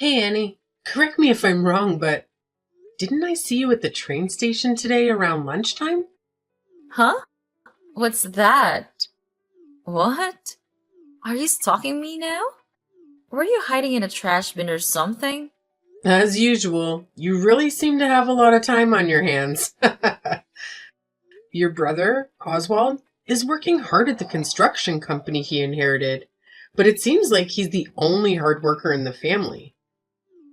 Hey Annie, correct me if I'm wrong, but didn't I see you at the train station today around lunchtime? Huh? What's that? What? Are you stalking me now? Were you hiding in a trash bin or something? As usual, you really seem to have a lot of time on your hands. Your brother, Oswald, is working hard at the construction company he inherited, but it seems like he's the only hard worker in the family.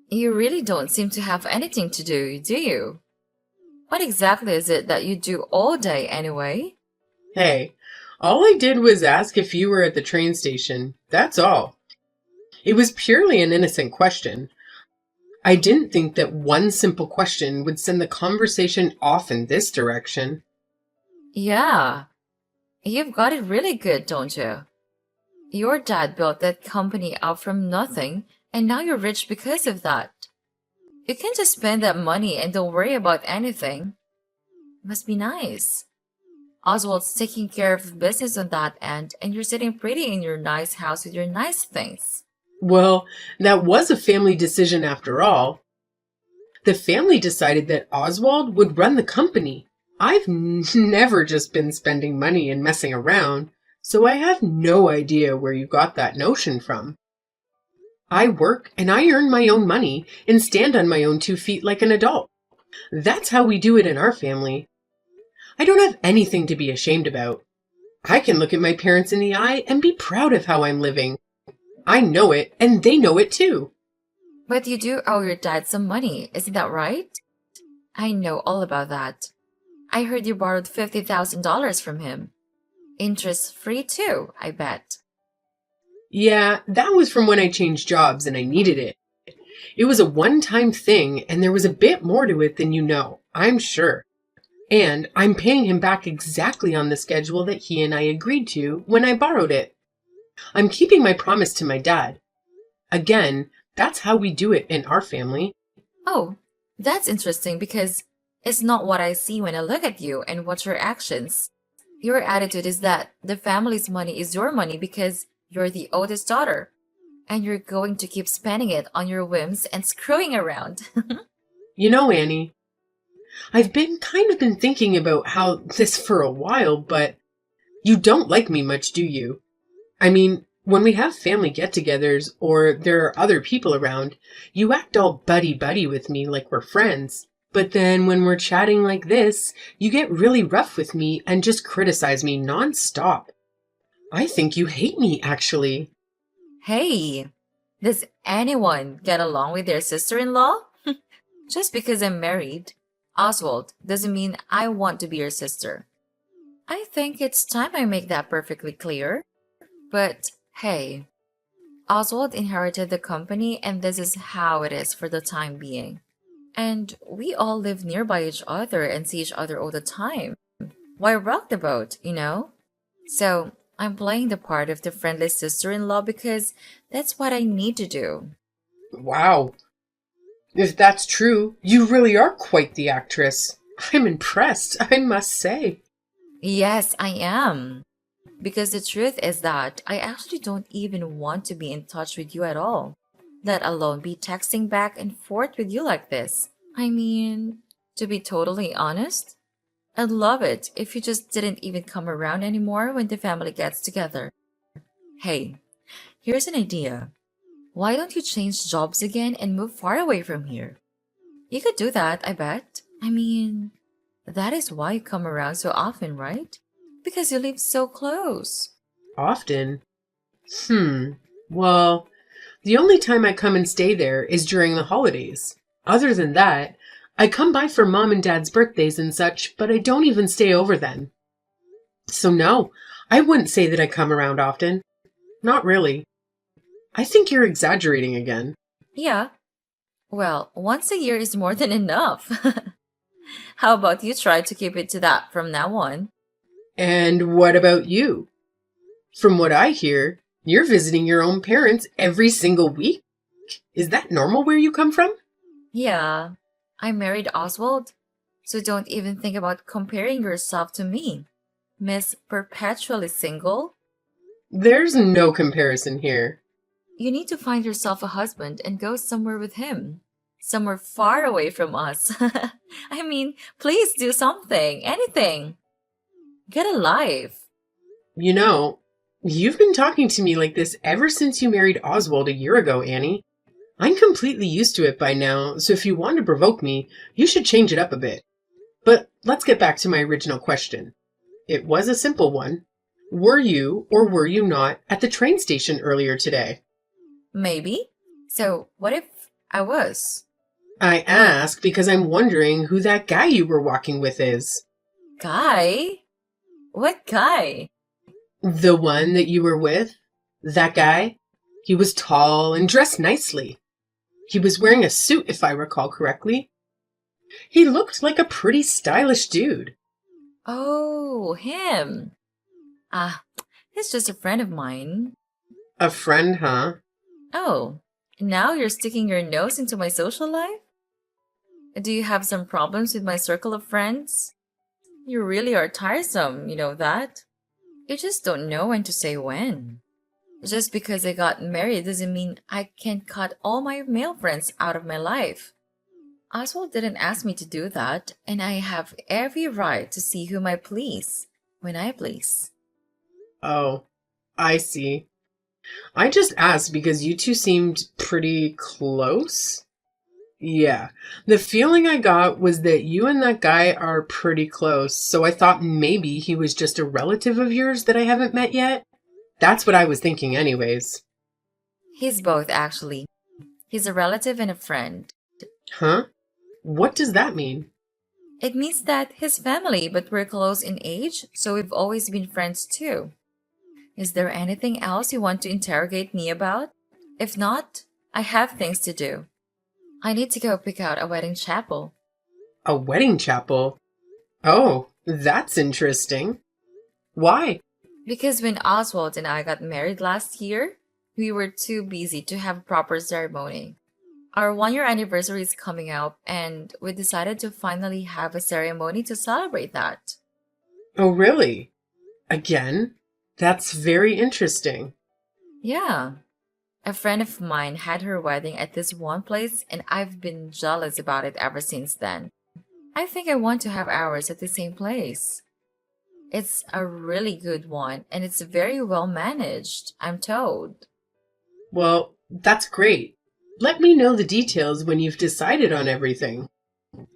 You really don't seem to have anything to do you? What exactly is it that you do all day anyway? Hey, all I did was ask if you were at the train station. That's all. It was purely an innocent question. I didn't think that one simple question would send the conversation off in this direction. Yeah, you've got it really good, don't you? Your dad built that company up from nothing, and now you're rich because of that. You can just spend that money and don't worry about anything. Must be nice. Oswald's taking care of the business on that end, and you're sitting pretty in your nice house with your nice things. Well, that was a family decision after all. The family decided that Oswald would run the company. I've never just been spending money and messing around, so I have no idea where you got that notion from. I work and I earn my own money and stand on my own 2 feet like an adult. That's how we do it in our family. I don't have anything to be ashamed about. I can look at my parents in the eye and be proud of how I'm living. I know it, and they know it too. But you do owe your dad some money, isn't that right? I know all about that. I heard you borrowed $50,000 from him. Interest free too, I bet. Yeah, that was from when I changed jobs and I needed it. It was a one-time thing, and there was a bit more to it than you know, I'm sure. And I'm paying him back exactly on the schedule that he and I agreed to when I borrowed it. I'm keeping my promise to my dad. Again, that's how we do it in our family. Oh, that's interesting because it's not what I see when I look at you and watch your actions. Your attitude is that the family's money is your money because you're the oldest daughter, and you're going to keep spending it on your whims and screwing around. You know, Annie, I've been thinking about how this for a while, but you don't like me much, do you? I mean, when we have family get-togethers or there are other people around, you act all buddy-buddy with me like we're friends. But then when we're chatting like this, you get really rough with me and just criticize me nonstop. I think you hate me, actually. Hey, does anyone get along with their sister in law? Just because I'm married, Oswald, doesn't mean I want to be your sister. I think it's time I make that perfectly clear. But hey, Oswald inherited the company, and this is how it is for the time being. And we all live nearby each other and see each other all the time. Why rock the boat, you know? So I'm playing the part of the friendly sister in law because that's what I need to do. Wow. If that's true, you really are quite the actress. I'm impressed, I must say. Yes, I am. Because the truth is that I actually don't even want to be in touch with you at all, let alone be texting back and forth with you like this. I mean, to be totally honest, I'd love it if you just didn't even come around anymore when the family gets together. Hey, here's an idea. Why don't you change jobs again and move far away from here? You could do that, I bet. I mean, that is why you come around so often, right? Because you live so close. Often? Well, the only time I come and stay there is during the holidays. Other than that, I come by for mom and dad's birthdays and such, but I don't even stay over then. So no, I wouldn't say that I come around often. Not really. I think you're exaggerating again. Yeah, well, once a year is more than enough. How about you try to keep it to that from now on? And what about you? From what I hear, you're visiting your own parents every single week. Is that normal where you come from? Yeah, I married Oswald, so don't even think about comparing yourself to me. Miss Perpetually Single? There's no comparison here. You need to find yourself a husband and go somewhere with him. Somewhere far away from us. I mean, please do something, anything. Get a life. You know, you've been talking to me like this ever since you married Oswald a year ago, Annie. I'm completely used to it by now, so if you want to provoke me, you should change it up a bit. But let's get back to my original question. It was a simple one. Were you or were you not at the train station earlier today? Maybe. So, what if I was? I ask because I'm wondering who that guy you were walking with is. Guy? What guy? The one that you were with? That guy? He was tall and dressed nicely. He was wearing a suit, if I recall correctly. He looked like a pretty stylish dude. Oh, him. Ah, he's just a friend of mine. A friend, huh? Oh, now you're sticking your nose into my social life? Do you have some problems with my circle of friends? You really are tiresome, you know that? You just don't know when to say when. Just because I got married doesn't mean I can cut all my male friends out of my life. Oswald didn't ask me to do that, and I have every right to see whom I please, when I please. Oh, I see. I just asked because you two seemed pretty close. Yeah, the feeling I got was that you and that guy are pretty close, so I thought maybe he was just a relative of yours that I haven't met yet. That's what I was thinking anyways. He's both, actually. He's a relative and a friend. Huh? What does that mean? It means that his family, but we're close in age, so we've always been friends too. Is there anything else you want to interrogate me about? If not, I have things to do. I need to go pick out a wedding chapel. A wedding chapel? Oh, that's interesting. Why? Because when Oswald and I got married last year, we were too busy to have a proper ceremony. Our 1 year anniversary is coming up, and we decided to finally have a ceremony to celebrate that. Oh, really? Again? That's very interesting. Yeah. A friend of mine had her wedding at this one place, and I've been jealous about it ever since then. I think I want to have ours at the same place. It's a really good one, and it's very well managed, I'm told. Well, that's great. Let me know the details when you've decided on everything.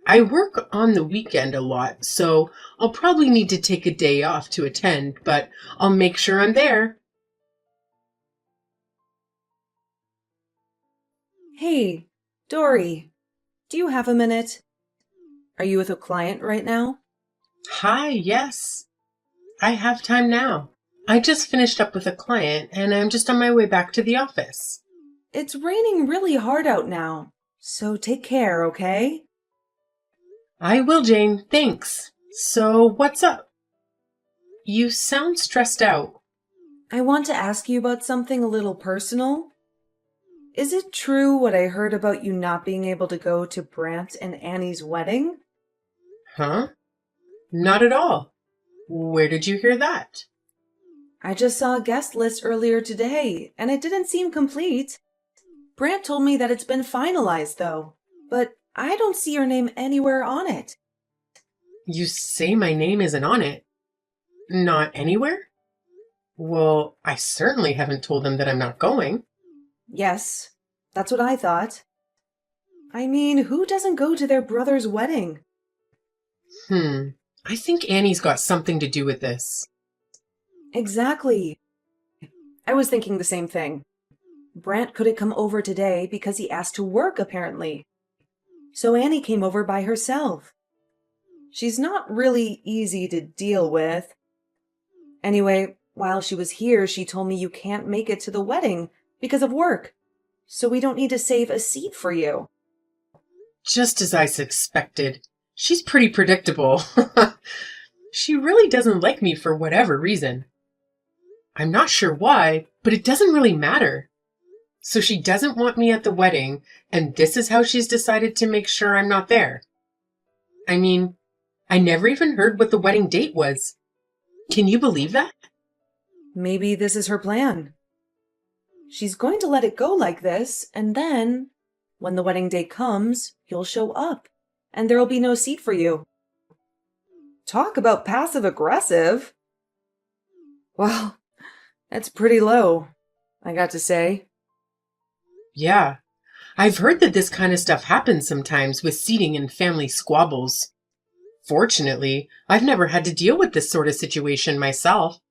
I work on the weekend a lot, so I'll probably need to take a day off to attend, but I'll make sure I'm there. Hey, Dory, do you have a minute? Are you with a client right now? Hi, yes. I have time now. I just finished up with a client and I'm just on my way back to the office. It's raining really hard out now, so take care, okay? I will, Jane. Thanks. So, what's up? You sound stressed out. I want to ask you about something a little personal. Is it true what I heard about you not being able to go to Brant and Annie's wedding? Huh? Not at all. Where did you hear that? I just saw a guest list earlier today, and it didn't seem complete. Brant told me that it's been finalized, though, but I don't see your name anywhere on it. You say my name isn't on it? Not anywhere? Well, I certainly haven't told them that I'm not going. Yes, that's what I thought. I mean, who doesn't go to their brother's wedding? I think Annie's got something to do with this. Exactly. I was thinking the same thing. Brant couldn't come over today because he asked to work, apparently. So Annie came over by herself. She's not really easy to deal with. Anyway, while she was here, she told me you can't make it to the wedding because of work, so we don't need to save a seat for you. Just as I suspected. She's pretty predictable. She really doesn't like me for whatever reason. I'm not sure why, but it doesn't really matter. So she doesn't want me at the wedding, and this is how she's decided to make sure I'm not there. I mean, I never even heard what the wedding date was. Can you believe that? Maybe this is her plan. She's going to let it go like this, and then, when the wedding day comes, you'll show up, and there'll be no seat for you. Talk about passive aggressive. Well, that's pretty low, I got to say. Yeah, I've heard that this kind of stuff happens sometimes with seating and family squabbles. Fortunately, I've never had to deal with this sort of situation myself.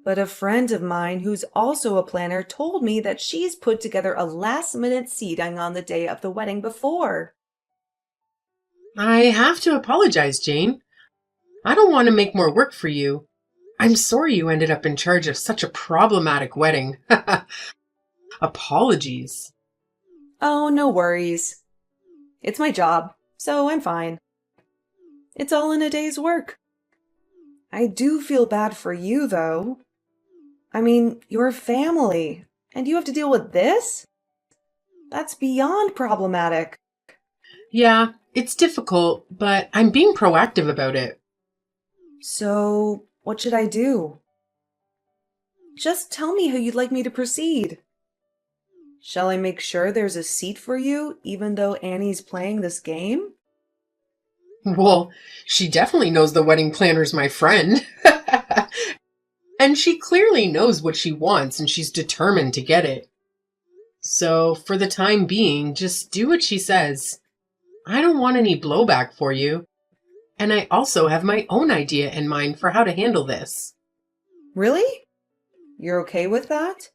But a friend of mine who's also a planner told me that she's put together a last-minute seating on the day of the wedding before. I have to apologize, Jane. I don't want to make more work for you. I'm sorry you ended up in charge of such a problematic wedding. Apologies. Oh, no worries. It's my job, so I'm fine. It's all in a day's work. I do feel bad for you, though. I mean, you're family, and you have to deal with this? That's beyond problematic. Yeah, it's difficult, but I'm being proactive about it. So, what should I do? Just tell me how you'd like me to proceed. Shall I make sure there's a seat for you, even though Annie's playing this game? Well, she definitely knows the wedding planner's my friend. And she clearly knows what she wants and she's determined to get it. So, for the time being, just do what she says. I don't want any blowback for you. And I also have my own idea in mind for how to handle this. Really? You're okay with that?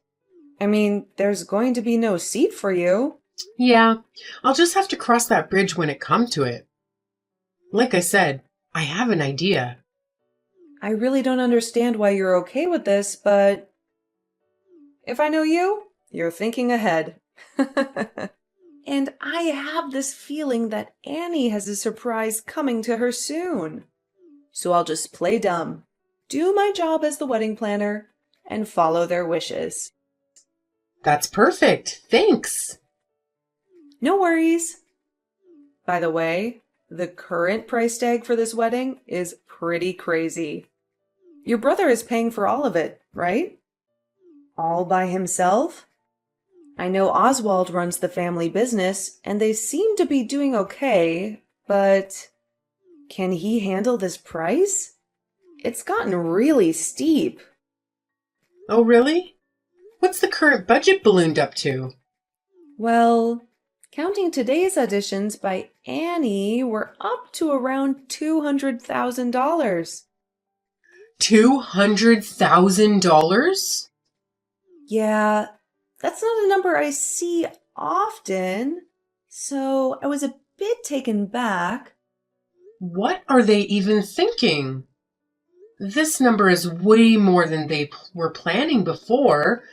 I mean, there's going to be no seat for you. Yeah, I'll just have to cross that bridge when it comes to it. Like I said, I have an idea. I really don't understand why you're okay with this, but if I know you, you're thinking ahead. And I have this feeling that Annie has a surprise coming to her soon. So I'll just play dumb, do my job as the wedding planner, and follow their wishes. That's perfect. Thanks. No worries. By the way, the current price tag for this wedding is pretty crazy. Your brother is paying for all of it, right? All by himself? I know Oswald runs the family business, and they seem to be doing okay, but can he handle this price? It's gotten really steep. Oh, really? What's the current budget ballooned up to? Well, counting today's additions by Annie, we're up to around $200,000. $200,000? Yeah, that's not a number I see often, so I was a bit taken back. What are they even thinking? This number is way more than they were planning before.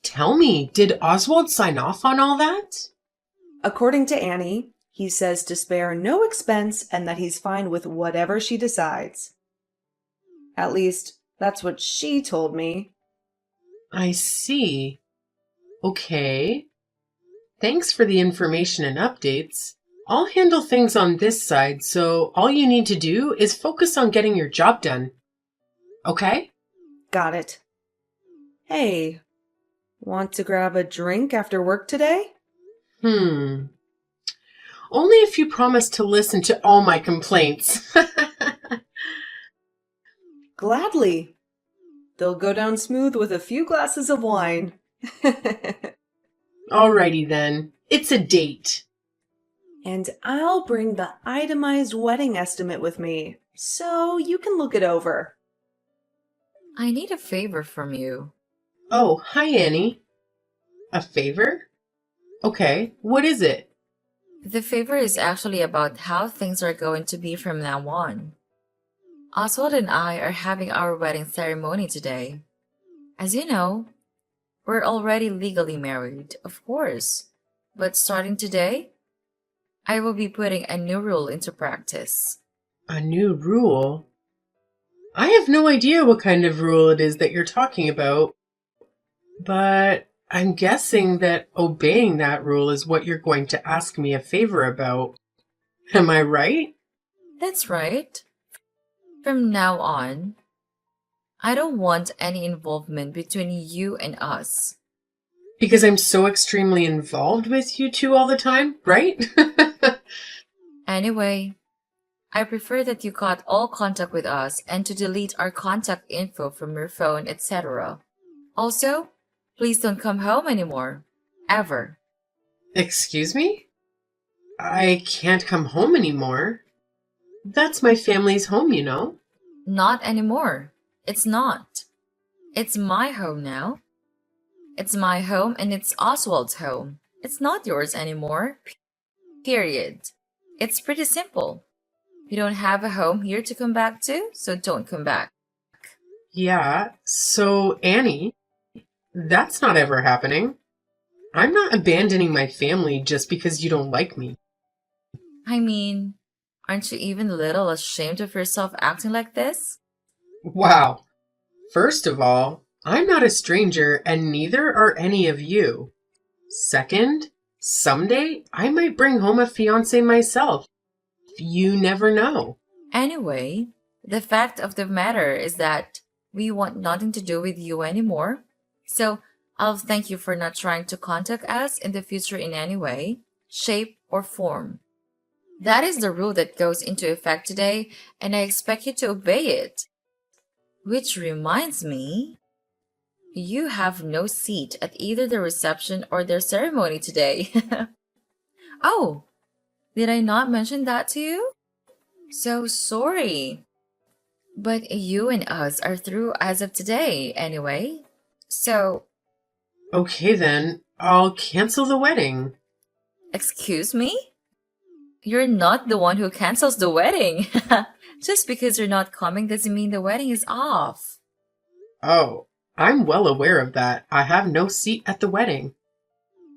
Tell me, did Oswald sign off on all that? According to Annie, he says to spare no expense and that he's fine with whatever she decides. At least, that's what she told me. I see. Okay. Thanks for the information and updates. I'll handle things on this side, so all you need to do is focus on getting your job done. Okay? Got it. Hey, want to grab a drink after work today? Only if you promise to listen to all my complaints. Gladly. They'll go down smooth with a few glasses of wine. Alrighty then. It's a date. And I'll bring the itemized wedding estimate with me, so you can look it over. I need a favor from you. Oh, hi, Annie. A favor? Okay, what is it? The favor is actually about how things are going to be from now on. Oswald and I are having our wedding ceremony today. As you know, we're already legally married, of course. But starting today, I will be putting a new rule into practice. A new rule? I have no idea what kind of rule it is that you're talking about, but I'm guessing that obeying that rule is what you're going to ask me a favor about. Am I right? That's right. From now on, I don't want any involvement between you and us. Because I'm so extremely involved with you two all the time, right? Anyway, I prefer that you cut all contact with us and to delete our contact info from your phone, etc. Also, please don't come home anymore. Ever. Excuse me? I can't come home anymore. That's my family's home, you know. Not anymore. It's not. It's my home now. It's my home and it's Oswald's home. It's not yours anymore. Period. It's pretty simple. You don't have a home here to come back to, so don't come back. Yeah, so Annie, that's not ever happening. I'm not abandoning my family just because you don't like me. I mean, aren't you even a little ashamed of yourself acting like this? Wow. First of all, I'm not a stranger and neither are any of you. Second, someday I might bring home a fiancé myself. You never know. Anyway, the fact of the matter is that we want nothing to do with you anymore. So I'll thank you for not trying to contact us in the future in any way, shape, or form. That is the rule that goes into effect today, and I expect you to obey it. Which reminds me, you have no seat at either the reception or their ceremony today. Oh, did I not mention that to you? So sorry. But you and us are through as of today, anyway. So, Okay then, I'll cancel the wedding. excuse me? You're not the one who cancels the wedding. Just because you're not coming doesn't mean the wedding is off. Oh, I'm well aware of that. I have no seat at the wedding.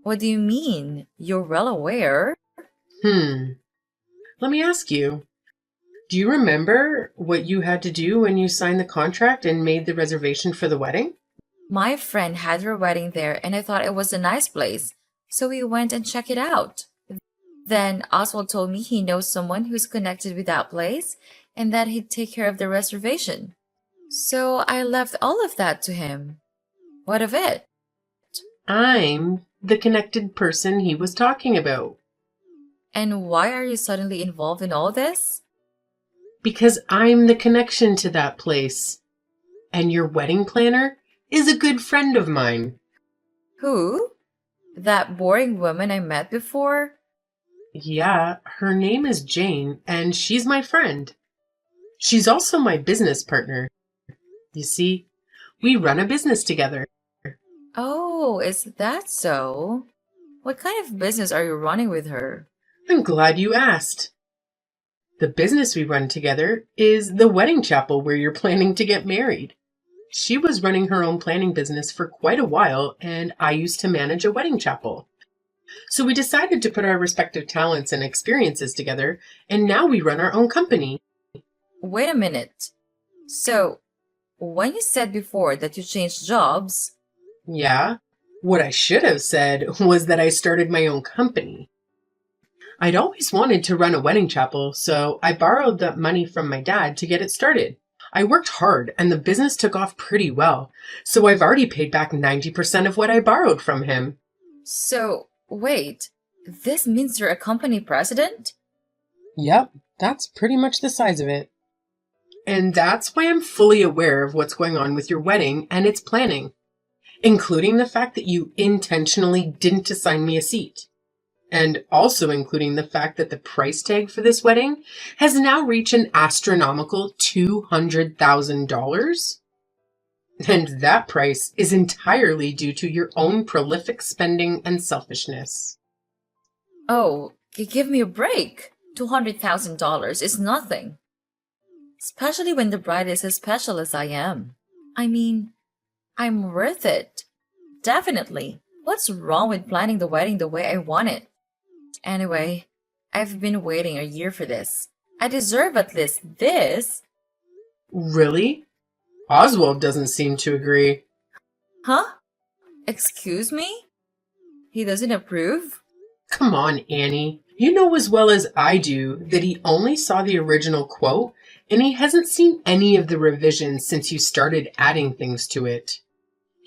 What do you mean? You're well aware? Let me ask you. Do you remember what you had to do when you signed the contract and made the reservation for the wedding? My friend had her wedding there and I thought it was a nice place, so we went and checked it out. Then Oswald told me he knows someone who's connected with that place and that he'd take care of the reservation. So I left all of that to him. What of it? I'm the connected person he was talking about. And why are you suddenly involved in all this? Because I'm the connection to that place. And your wedding planner is a good friend of mine. Who? That boring woman I met before? Yeah, her name is Jane, and she's my friend. She's also my business partner. You see, we run a business together. Oh, is that so? What kind of business are you running with her? I'm glad you asked. The business we run together is the wedding chapel where you're planning to get married. She was running her own planning business for quite a while, and I used to manage a wedding chapel. So we decided to put our respective talents and experiences together, and now we run our own company. Wait a minute. So, when you said before that you changed jobs, Yeah, what I should have said was that I started my own company. I'd always wanted to run a wedding chapel, so I borrowed the money from my dad to get it started. I worked hard and the business took off pretty well, so I've already paid back 90% of what I borrowed from him. so wait, this means you're a company president? Yep, that's pretty much the size of it. And that's why I'm fully aware of what's going on with your wedding and its planning, including the fact that you intentionally didn't assign me a seat. And also including the fact that the price tag for this wedding has now reached an astronomical $200,000. And that price is entirely due to your own prolific spending and selfishness. Oh, give me a break. $200,000 is nothing. Especially when the bride is as special as I am. I mean, I'm worth it. Definitely. What's wrong with planning the wedding the way I want it? Anyway, I've been waiting a year for this. I deserve at least this. Really? Oswald doesn't seem to agree. Huh? Excuse me? He doesn't approve? Come on, Annie. You know as well as I do that he only saw the original quote and he hasn't seen any of the revisions since you started adding things to it.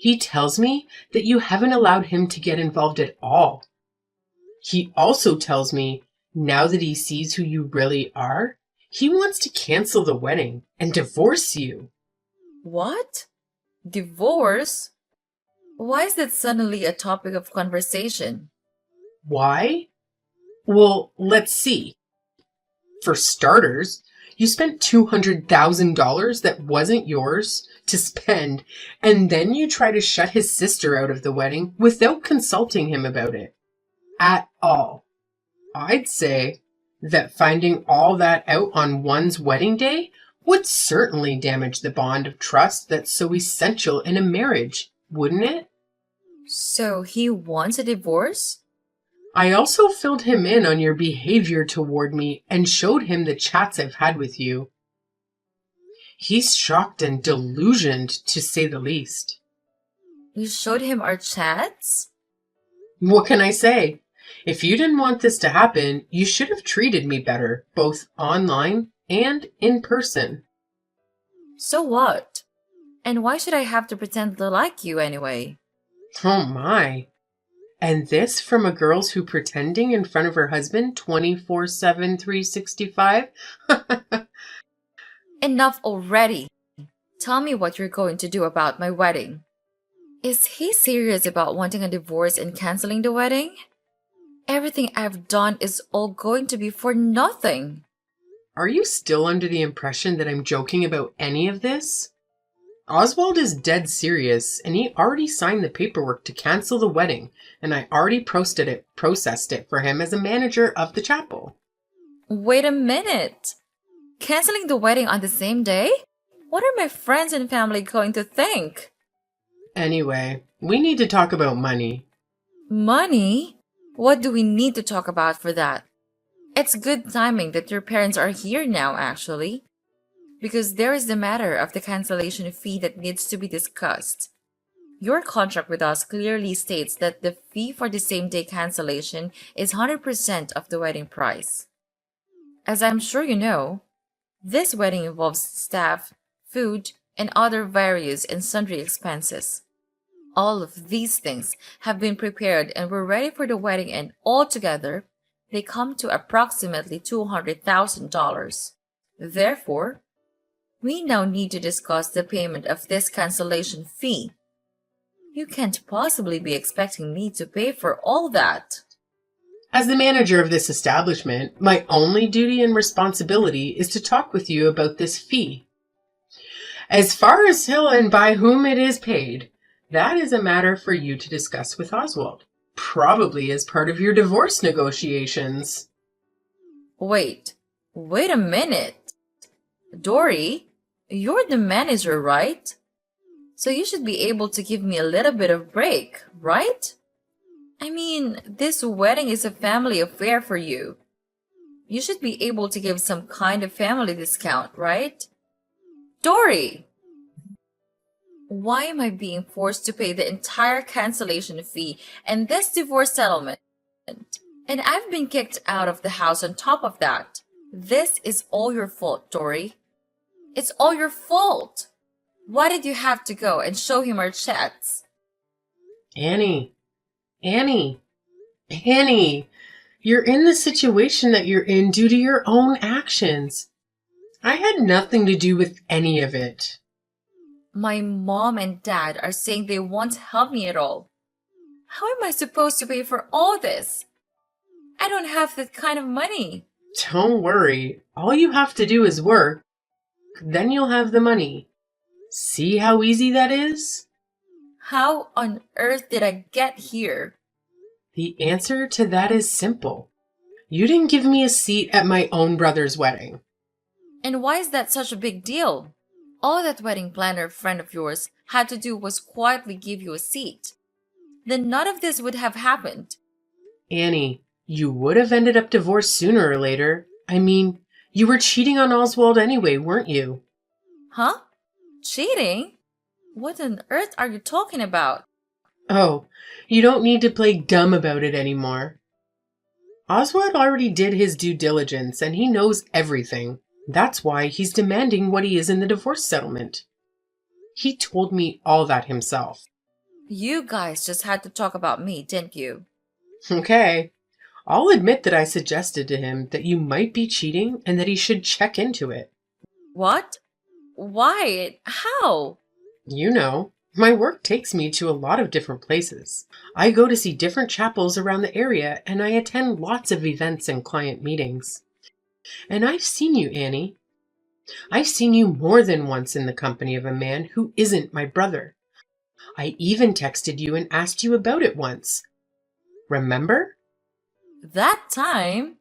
He tells me that you haven't allowed him to get involved at all. He also tells me, now that he sees who you really are, he wants to cancel the wedding and divorce you. What? Divorce? Why is that suddenly a topic of conversation? Why? Well, let's see. For starters, you spent $200,000 that wasn't yours to spend, and then you try to shut his sister out of the wedding without consulting him about it. At all. I'd say that finding all that out on one's wedding day would certainly damage the bond of trust that's so essential in a marriage, wouldn't it? So he wants a divorce? I also filled him in on your behavior toward me and showed him the chats I've had with you. He's shocked and delusioned, to say the least. You showed him our chats? What can I say? If you didn't want this to happen, you should have treated me better, both online and in person. So what? And why should I have to pretend to like you anyway? Oh my. And this from a girl who's pretending in front of her husband 24/7, 365? Enough already. Tell me what you're going to do about my wedding. Is he serious about wanting a divorce and canceling the wedding? Everything I've done is all going to be for nothing. Are you still under the impression that I'm joking about any of this? Oswald is dead serious, and he already signed the paperwork to cancel the wedding, and I already processed it for him as a manager of the chapel. Wait a minute. Canceling the wedding on the same day? What are my friends and family going to think? Anyway, we need to talk about money. Money? What do we need to talk about for that? It's good timing that your parents are here now, actually. Because there is the matter of the cancellation fee that needs to be discussed. Your contract with us clearly states that the fee for the same day cancellation is 100% of the wedding price. As I'm sure you know, this wedding involves staff, food, and other various and sundry expenses. All of these things have been prepared and we're ready for the wedding, and altogether, they come to approximately $200,000. Therefore, we now need to discuss the payment of this cancellation fee. You can't possibly be expecting me to pay for all that. As the manager of this establishment, my only duty and responsibility is to talk with you about this fee. As far as SIL and by whom it is paid, that is a matter for you to discuss with Oswald, probably as part of your divorce negotiations. Wait a minute. Dory, you're the manager, right? So you should be able to give me a little bit of break, right? I mean, this wedding is a family affair for you. You should be able to give some kind of family discount, right? Dory! Why am I being forced to pay the entire cancellation fee and this divorce settlement? And I've been kicked out of the house on top of that. This is all your fault, Dory. It's all your fault. Why did you have to go and show him our chats? Annie, you're in the situation that you're in due to your own actions. I had nothing to do with any of it. My mom and dad are saying they won't help me at all. How am I supposed to pay for all this? I don't have that kind of money. Don't worry. All you have to do is work. Then you'll have the money. See how easy that is? How on earth did I get here? The answer to that is simple. You didn't give me a seat at my own brother's wedding. And why is that such a big deal? All that wedding planner friend of yours had to do was quietly give you a seat. Then none of this would have happened. Annie, you would have ended up divorced sooner or later. I mean, you were cheating on Oswald anyway, weren't you? Huh? Cheating? What on earth are you talking about? Oh, you don't need to play dumb about it anymore. Oswald already did his due diligence and he knows everything. That's why he's demanding what he is in the divorce settlement. He told me all that himself. You guys just had to talk about me, didn't you? Okay, I'll admit that I suggested to him that you might be cheating and that he should check into it. What? Why? How? You know, my work takes me to a lot of different places. I go to see different chapels around the area and I attend lots of events and client meetings. And I've seen you, Annie. I've seen you more than once in the company of a man who isn't my brother. I even texted you and asked you about it once. Remember? That time?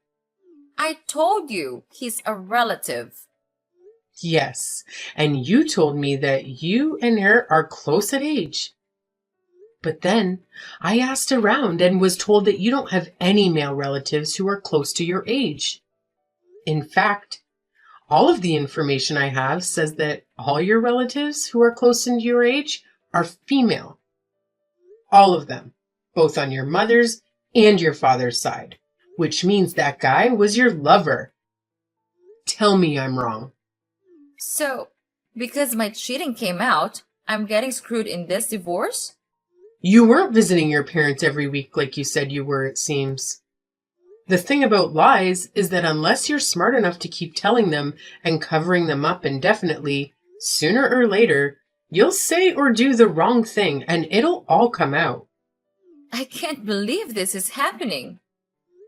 I told you he's a relative. Yes, and you told me that you and her are close at age. But then I asked around and was told that you don't have any male relatives who are close to your age. In fact, all of the information I have says that all your relatives who are close to your age are female. All of them, both on your mother's and your father's side, which means that guy was your lover. Tell me I'm wrong. So, because my cheating came out, I'm getting screwed in this divorce? You weren't visiting your parents every week like you said you were, it seems. The thing about lies is that unless you're smart enough to keep telling them and covering them up indefinitely, sooner or later, you'll say or do the wrong thing and it'll all come out. I can't believe this is happening.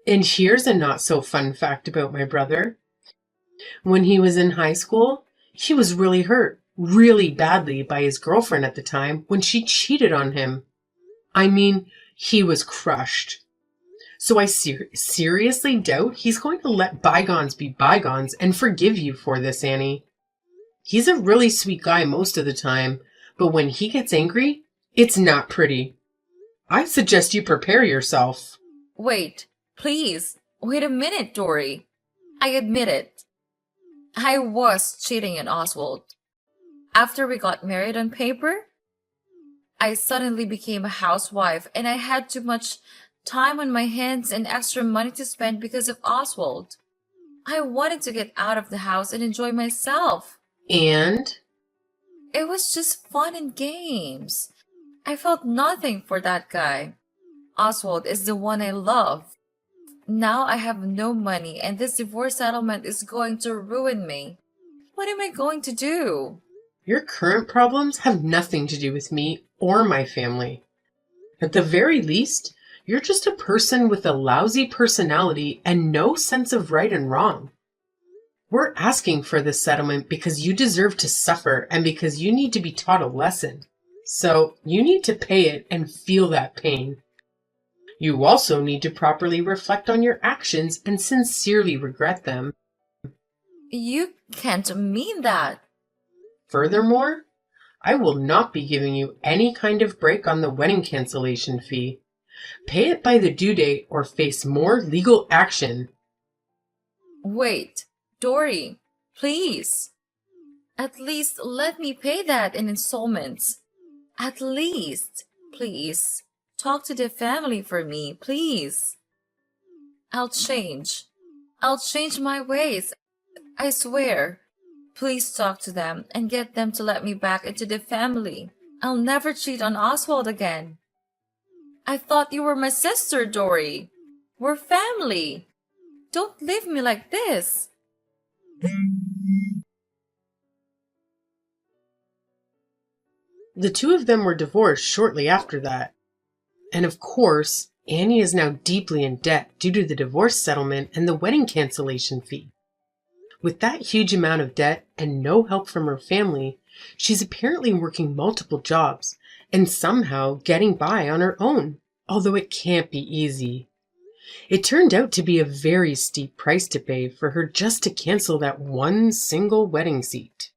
And here's a not so fun fact about my brother. When he was in high school, he was really hurt, really badly by his girlfriend at the time when she cheated on him. I mean, he was crushed. So I seriously doubt he's going to let bygones be bygones and forgive you for this, Annie. He's a really sweet guy most of the time, but when he gets angry, it's not pretty. I suggest you prepare yourself. Wait, please, wait a minute, Dory. I admit it. I was cheating on Oswald. After we got married on paper, I suddenly became a housewife and I had too much time on my hands and extra money to spend because of Oswald. I wanted to get out of the house and enjoy myself. And? It was just fun and games. I felt nothing for that guy. Oswald is the one I love. Now I have no money and this divorce settlement is going to ruin me. What am I going to do? Your current problems have nothing to do with me or my family. At the very least, you're just a person with a lousy personality and no sense of right and wrong. We're asking for this settlement because you deserve to suffer and because you need to be taught a lesson. So you need to pay it and feel that pain. You also need to properly reflect on your actions and sincerely regret them. You can't mean that. Furthermore, I will not be giving you any kind of break on the wedding cancellation fee. Pay it by the due date or face more legal action. Wait, Dory, please. At least let me pay that in installments. At least, please. Talk to the family for me, please. I'll change. I'll change my ways. I swear. Please talk to them and get them to let me back into the family. I'll never cheat on Oswald again. I thought you were my sister, Dory. We're family. Don't leave me like this. The two of them were divorced shortly after that. And of course, Annie is now deeply in debt due to the divorce settlement and the wedding cancellation fee. With that huge amount of debt and no help from her family, she's apparently working multiple jobs and somehow getting by on her own, although it can't be easy. It turned out to be a very steep price to pay for her just to cancel that one single wedding seat.